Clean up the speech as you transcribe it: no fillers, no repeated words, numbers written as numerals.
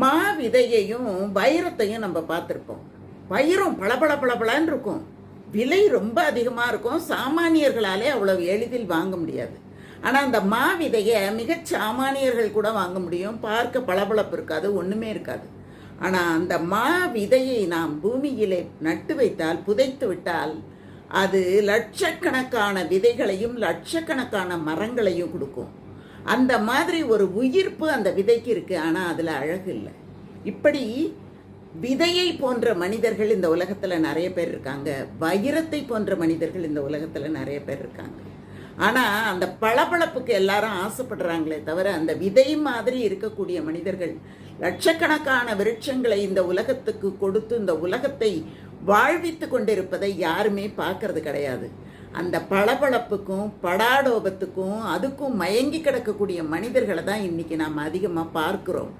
மா விதையையும் வைரத்தையும் நம்ம பார்த்துருப்போம். வைரம் பளபள பளபளன்னு இருக்கும். விலை ரொம்ப அதிகமாக இருக்கும். சாமானியர்களாலே அவ்வளவு எளிதில் வாங்க முடியாது. ஆனால் அந்த மா விதையை மிகச் சாமானியர்கள் கூட வாங்க முடியும். பார்க்க பளபளப்பு இருக்காது, ஒன்றுமே இருக்காது. ஆனால் அந்த மா விதையை நாம் பூமியிலே நட்டு வைத்தால், புதைத்து விட்டால், அது லட்சக்கணக்கான விதைகளையும் லட்சக்கணக்கான மரங்களையும் கொடுக்கும். அந்த மாதிரி ஒரு உயிர்ப்பு அந்த விதைக்கு இருக்குது. ஆனால் அதில் அழகு இல்லை. இப்படி விதையை போன்ற மனிதர்கள் இந்த உலகத்தில் நிறைய பேர் இருக்காங்க. வைரத்தை போன்ற மனிதர்கள் இந்த உலகத்தில் நிறைய பேர் இருக்காங்க. ஆனால் அந்த பளபளப்புக்கு எல்லாரும் ஆசைப்படுறாங்களே தவிர, அந்த விதை மாதிரி இருக்கக்கூடிய மனிதர்கள் லட்சக்கணக்கான விருட்சங்களை இந்த உலகத்துக்கு கொடுத்து இந்த உலகத்தை வாழ்வித்து கொண்டிருப்பதை யாருமே பார்க்கறது கிடையாது. அந்த பளபளப்புக்கும் படாடோபத்துக்கும் அதுக்கும் மயங்கி கிடக்கக்கூடிய மனிதர்களை தான் இன்றைக்கி நாம் அதிகமாக பார்க்குறோம்.